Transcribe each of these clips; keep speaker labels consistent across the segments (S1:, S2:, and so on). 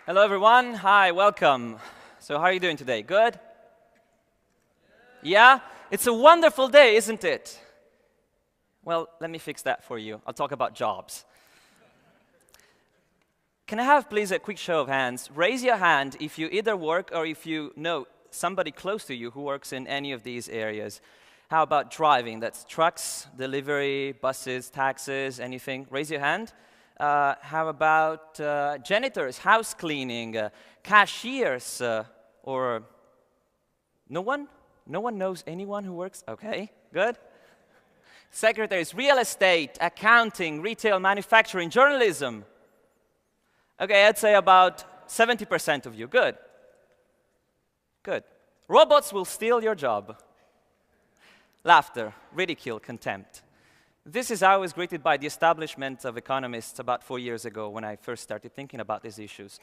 S1: Hello, everyone. Hi, welcome. So how are you doing today? Good? Yeah? It's a wonderful day, isn't it? Well, let me fix that for you. I'll talk about jobs. Can I have, please, a quick show of hands? Raise your hand if you either work or if you know somebody close to you who works in any of these areas. How about driving? That's trucks, delivery, buses, taxis, anything. Raise your hand. How about janitors, house cleaning, cashiers, or no one? No one knows anyone who works? Okay, good. Secretaries, real estate, accounting, retail, manufacturing, journalism. Okay, I'd say about 70% of you. Good. Good. Robots will steal your job. Laughter, ridicule, contempt. This is how I was greeted by the establishment of economists about 4 years ago when I first started thinking about these issues.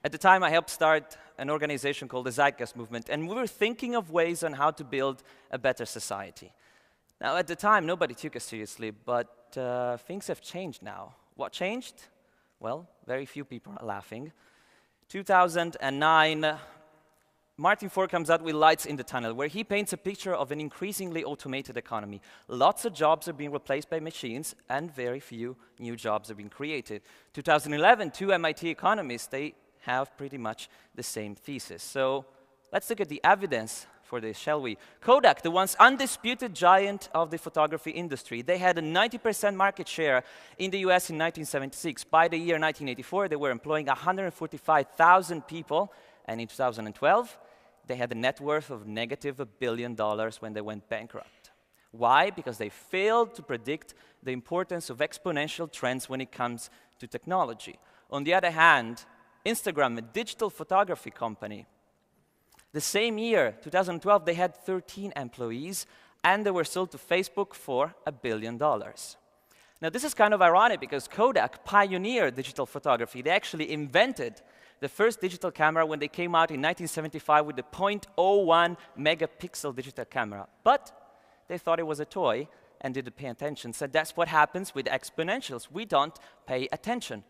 S1: At the time, I helped start an organization called the Zeitgeist Movement, and we were thinking of ways on how to build a better society. Now, at the time, nobody took us seriously, but things have changed now. What changed? Well, very few people are laughing. 2009, Martin Ford comes out with Lights in the Tunnel, where he paints a picture of an increasingly automated economy. Lots of jobs are being replaced by machines, and very few new jobs are being created. 2011, two MIT economists, they have pretty much the same thesis. So let's look at the evidence for this, shall we? Kodak, the once undisputed giant of the photography industry, they had a 90% market share in the US in 1976. By the year 1984, they were employing 145,000 people, and in 2012, they had a net worth of negative $1 billion when they went bankrupt. Why? Because they failed to predict the importance of exponential trends when it comes to technology. On the other hand, Instagram, a digital photography company, the same year, 2012, they had 13 employees, and they were sold to Facebook for $1 billion. Now, this is kind of ironic because Kodak pioneered digital photography. They actually invented the first digital camera when they came out in 1975 with the 0.01 megapixel digital camera. But they thought it was a toy and didn't pay attention. So that's what happens with exponentials. We don't pay attention.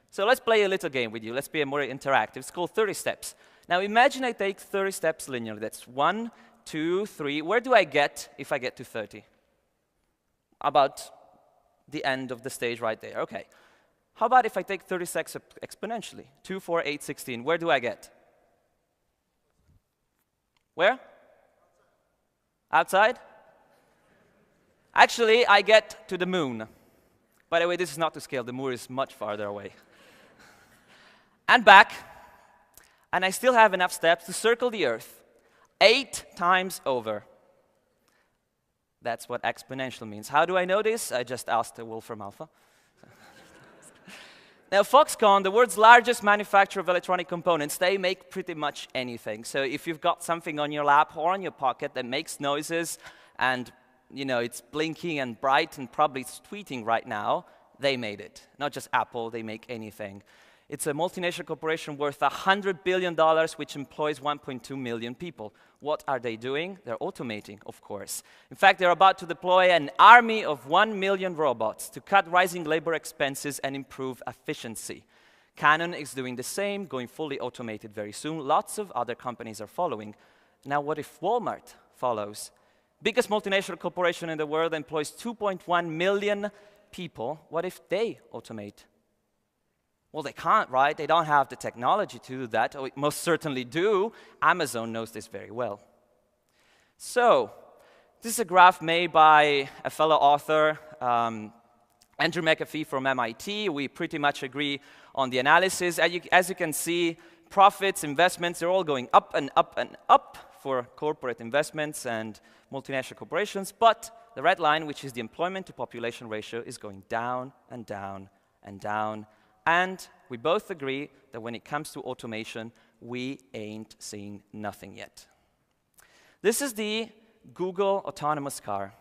S1: So let's play a little game with you. Let's be more interactive. It's called 30 steps. Now imagine I take 30 steps linearly. That's 1, 2, 3. Where do I get if I get to 30? About the end of the stage right there. Okay. How about if I take 30 steps exponentially? 2, 4, 8, 16. Where do I get? Where? Outside? Actually, I get to the moon. By the way, this is not to scale. The moon is much farther away. And back. And I still have enough steps to circle the Earth 8 times over. That's what exponential means. How do I know this? I just asked a Wolfram Alpha. Now, Foxconn, the world's largest manufacturer of electronic components, they make pretty much anything. So if you've got something on your lap or on your pocket that makes noises and it's blinking and bright and probably it's tweeting right now, they made it. Not just Apple, they make anything. It's a multinational corporation worth $100 billion, which employs 1.2 million people. What are they doing? They're automating, of course. In fact, they're about to deploy an army of 1 million robots to cut rising labor expenses and improve efficiency. Canon is doing the same, going fully automated very soon. Lots of other companies are following. Now, what if Walmart follows? Biggest multinational corporation in the world employs 2.1 million people. What if they automate? Well, they can't, right? They don't have the technology to do that. Oh, most certainly do. Amazon knows this very well. So, this is a graph made by a fellow author, Andrew McAfee from MIT. We pretty much agree on the analysis. As you can see, profits, investments, they're all going up and up and up for corporate investments and multinational corporations. But the red line, which is the employment to population ratio, is going down and down and down. And we both agree that when it comes to automation, we ain't seeing nothing yet. This is the Google autonomous car.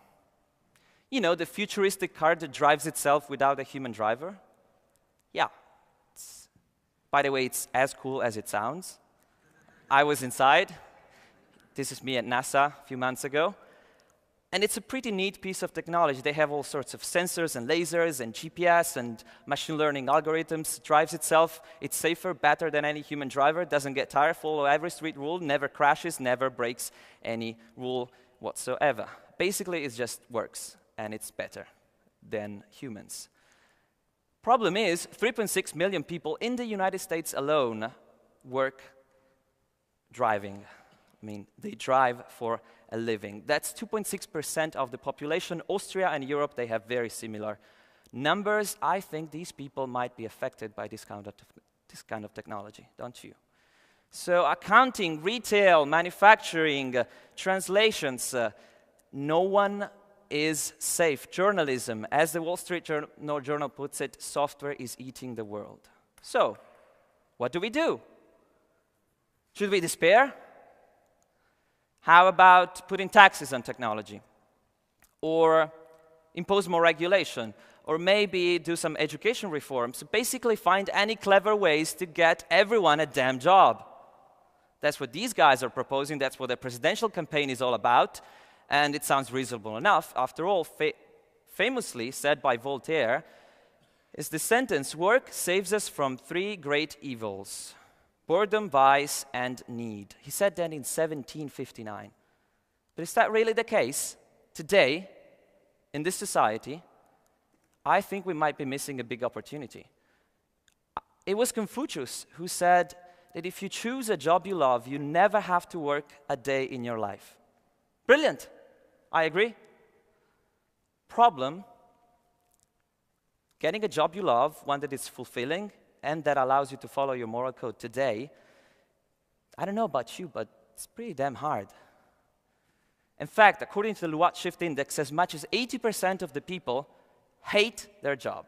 S1: The futuristic car that drives itself without a human driver? Yeah. By the way, it's as cool as it sounds. I was inside. This is me at NASA a few months ago. And it's a pretty neat piece of technology. They have all sorts of sensors and lasers and GPS and machine learning algorithms. It drives itself. It's safer, better than any human driver. Doesn't get tired, follow every street rule, never crashes, never breaks any rule whatsoever. Basically, it just works, and it's better than humans. Problem is, 3.6 million people in the United States alone work driving. I mean, they drive for a living. That's 2.6% of the population. Austria and Europe, they have very similar numbers. I think these people might be affected by this kind of technology, don't you? So accounting, retail, manufacturing, translations, no one is safe. Journalism, as the Wall Street Journal puts it, software is eating the world. So, what do we do? Should we despair? How about putting taxes on technology? Or impose more regulation? Or maybe do some education reforms? Basically find any clever ways to get everyone a damn job. That's what these guys are proposing. That's what their presidential campaign is all about. And it sounds reasonable enough. After all, famously said by Voltaire, is the sentence, work saves us from three great evils: boredom, vice, and need. He said that in 1759. But is that really the case today, in this society? I think we might be missing a big opportunity. It was Confucius who said that if you choose a job you love, you never have to work a day in your life. Brilliant. I agree. Problem, getting a job you love, one that is fulfilling, and that allows you to follow your moral code today, I don't know about you, but it's pretty damn hard. In fact, according to the Luat Shift Index, as much as 80% of the people hate their job.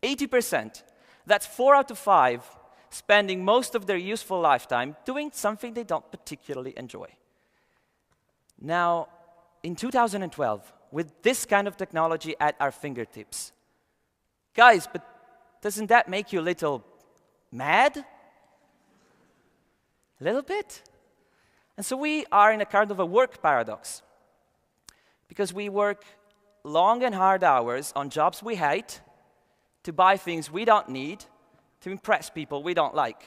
S1: 80%. That's 4 out of 5 spending most of their useful lifetime doing something they don't particularly enjoy. Now, in 2012, with this kind of technology at our fingertips, guys, but doesn't that make you a little mad? A little bit? And so we are in a kind of a work paradox, because we work long and hard hours on jobs we hate, to buy things we don't need, to impress people we don't like.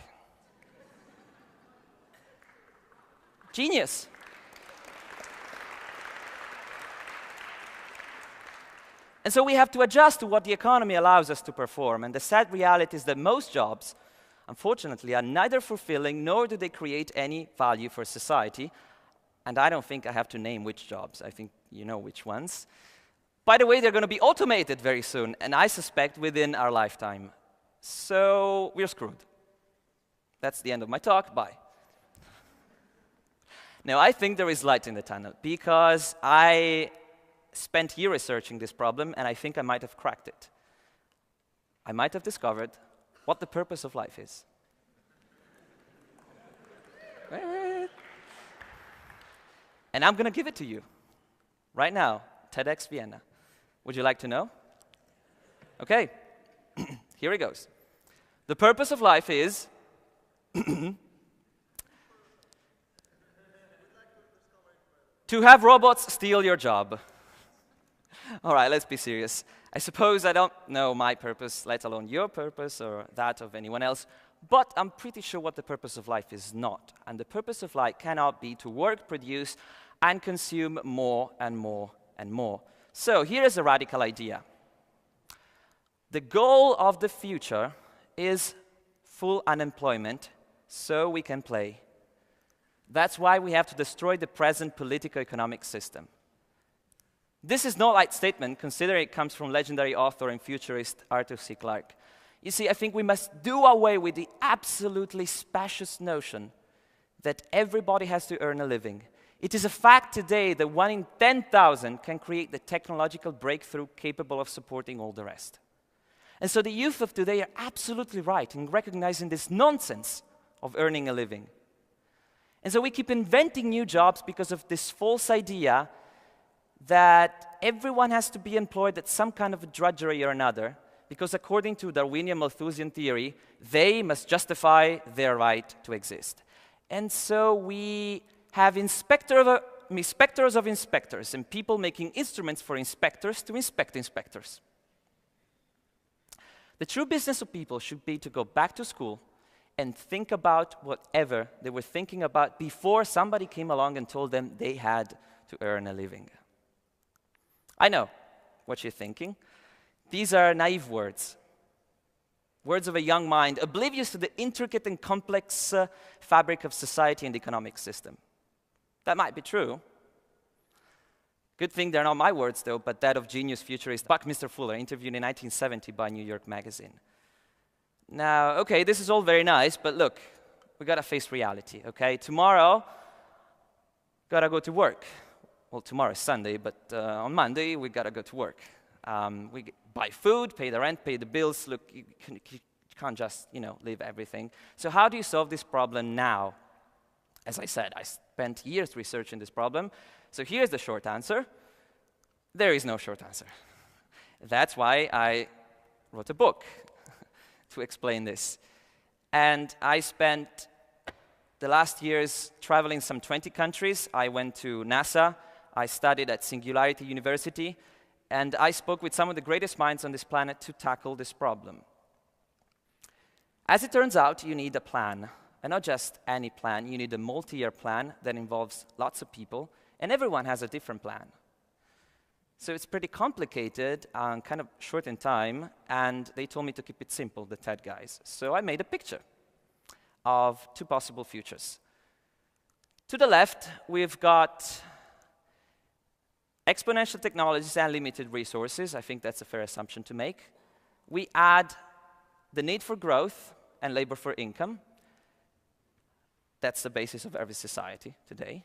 S1: Genius. And so we have to adjust to what the economy allows us to perform. And the sad reality is that most jobs, unfortunately, are neither fulfilling nor do they create any value for society. And I don't think I have to name which jobs. I think you know which ones. By the way, they're going to be automated very soon, and I suspect within our lifetime. So we're screwed. That's the end of my talk. Bye. Now, I think there is light in the tunnel, because I spent years researching this problem, and I think I might have cracked it. I might have discovered what the purpose of life is. And I'm going to give it to you right now, TEDx Vienna. Would you like to know? Okay, here it goes. The purpose of life is to have robots steal your job. All right, let's be serious. I suppose I don't know my purpose, let alone your purpose or that of anyone else, but I'm pretty sure what the purpose of life is not. And the purpose of life cannot be to work, produce, and consume more and more and more. So here is a radical idea. The goal of the future is full unemployment, so we can play. That's why we have to destroy the present politico-economic system. This is no light statement, considering it comes from legendary author and futurist Arthur C. Clarke. You see, I think we must do away with the absolutely specious notion that everybody has to earn a living. It is a fact today that 1 in 10,000 can create the technological breakthrough capable of supporting all the rest. And so the youth of today are absolutely right in recognizing this nonsense of earning a living. And so we keep inventing new jobs because of this false idea that everyone has to be employed at some kind of a drudgery or another, because according to Darwinian Malthusian theory, they must justify their right to exist. And so we have inspectors of inspectors and people making instruments for inspectors to inspect inspectors. The true business of people should be to go back to school and think about whatever they were thinking about before somebody came along and told them they had to earn a living. I know what you're thinking. These are naive words. Words of a young mind, oblivious to the intricate and complex fabric of society and the economic system. That might be true. Good thing they're not my words, though, but that of genius futurist Buckminster Fuller, interviewed in 1970 by New York Magazine. Now, okay, this is all very nice, but look, we gotta face reality, okay? Tomorrow, gotta go to work. Well, tomorrow's Sunday, but on Monday, we gotta go to work. We buy food, pay the rent, pay the bills. Look, you can't just, leave everything. So how do you solve this problem now? As I said, I spent years researching this problem. So here's the short answer. There is no short answer. That's why I wrote a book to explain this. And I spent the last years traveling some 20 countries. I went to NASA. I studied at Singularity University. And I spoke with some of the greatest minds on this planet to tackle this problem. As it turns out, you need a plan. And not just any plan. You need a multi-year plan that involves lots of people. And everyone has a different plan. So it's pretty complicated and kind of short in time. And they told me to keep it simple, the TED guys. So I made a picture of two possible futures. To the left, we've got exponential technologies and limited resources. I think that's a fair assumption to make. We add the need for growth and labor for income. That's the basis of every society today.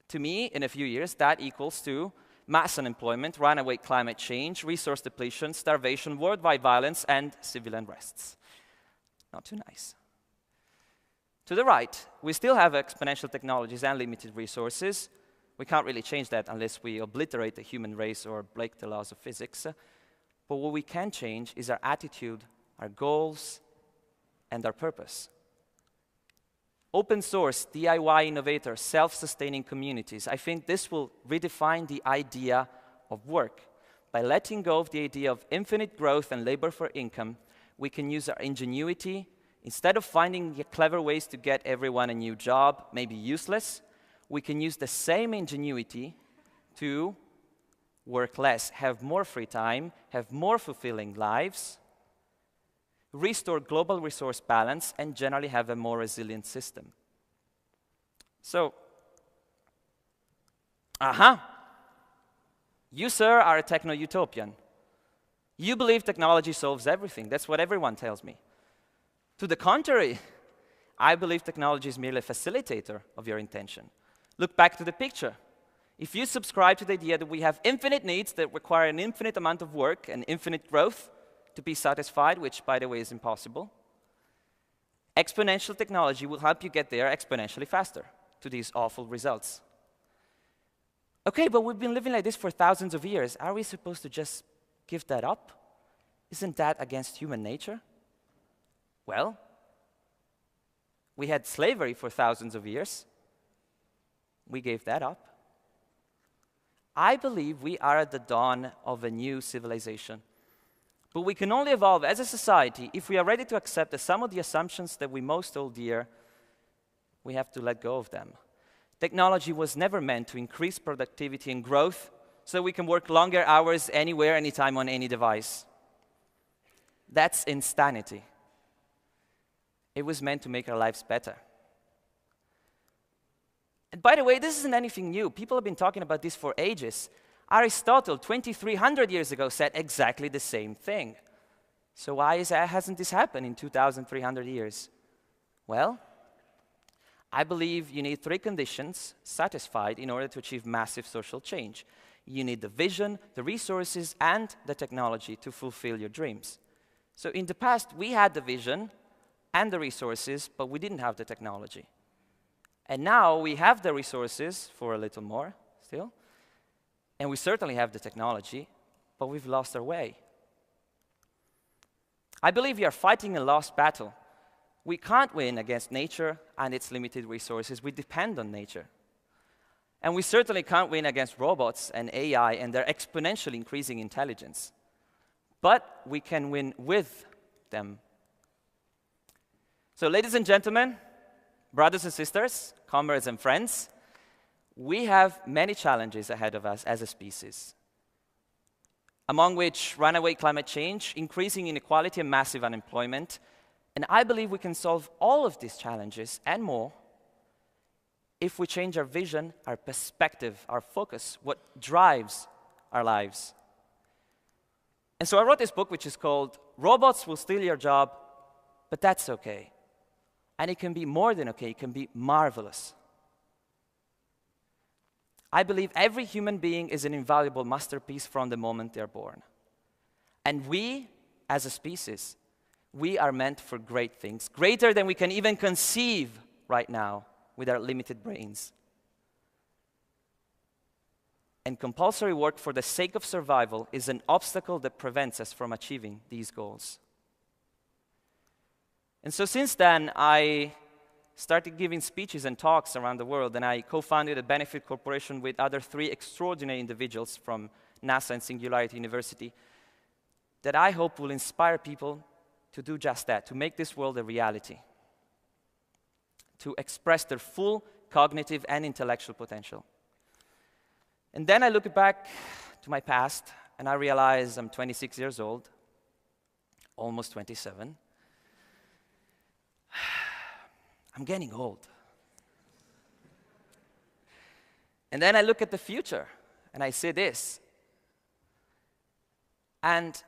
S1: To me, in a few years, that equals to mass unemployment, runaway climate change, resource depletion, starvation, worldwide violence, and civil unrests. Not too nice. To the right, we still have exponential technologies and limited resources. We can't really change that unless we obliterate the human race or break the laws of physics. But what we can change is our attitude, our goals, and our purpose. Open source, DIY innovators, self-sustaining communities. I think this will redefine the idea of work. By letting go of the idea of infinite growth and labor for income, we can use our ingenuity. Instead of finding clever ways to get everyone a new job, maybe useless, we can use the same ingenuity to work less, have more free time, have more fulfilling lives, restore global resource balance, and generally have a more resilient system. So, you, sir, are a techno-utopian. You believe technology solves everything. That's what everyone tells me. To the contrary, I believe technology is merely a facilitator of your intention. Look back to the picture. If you subscribe to the idea that we have infinite needs that require an infinite amount of work and infinite growth to be satisfied, which, by the way, is impossible, exponential technology will help you get there exponentially faster to these awful results. Okay, but we've been living like this for thousands of years. Are we supposed to just give that up? Isn't that against human nature? Well, we had slavery for thousands of years. We gave that up. I believe we are at the dawn of a new civilization. But we can only evolve as a society if we are ready to accept that some of the assumptions that we most hold dear, we have to let go of them. Technology was never meant to increase productivity and growth so we can work longer hours anywhere, anytime, on any device. That's insanity. It was meant to make our lives better. And by the way, this isn't anything new. People have been talking about this for ages. Aristotle, 2,300 years ago, said exactly the same thing. So why hasn't this happened in 2,300 years? Well, I believe you need three conditions satisfied in order to achieve massive social change. You need the vision, the resources, and the technology to fulfill your dreams. So in the past, we had the vision and the resources, but we didn't have the technology. And now we have the resources for a little more still. And we certainly have the technology, but we've lost our way. I believe we are fighting a lost battle. We can't win against nature and its limited resources. We depend on nature. And we certainly can't win against robots and AI and their exponentially increasing intelligence. But we can win with them. So, ladies and gentlemen, brothers and sisters, comrades and friends, we have many challenges ahead of us as a species, among which runaway climate change, increasing inequality, and massive unemployment. And I believe we can solve all of these challenges and more if we change our vision, our perspective, our focus, what drives our lives. And so I wrote this book, which is called Robots Will Steal Your Job, But That's Okay. And it can be more than okay, it can be marvelous. I believe every human being is an invaluable masterpiece from the moment they're born. And we, as a species, we are meant for great things, greater than we can even conceive right now with our limited brains. And compulsory work for the sake of survival is an obstacle that prevents us from achieving these goals. And so since then, I started giving speeches and talks around the world, and I co-founded a benefit corporation with other 3 extraordinary individuals from NASA and Singularity University that I hope will inspire people to do just that, to make this world a reality, to express their full cognitive and intellectual potential. And then I look back to my past, and I realize I'm 26 years old, almost 27. I'm getting old. And then I look at the future, and I say this. And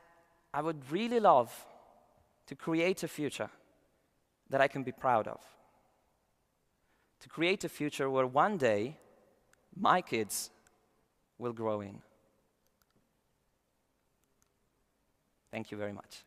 S1: I would really love to create a future that I can be proud of. To create a future where one day my kids will grow in. Thank you very much.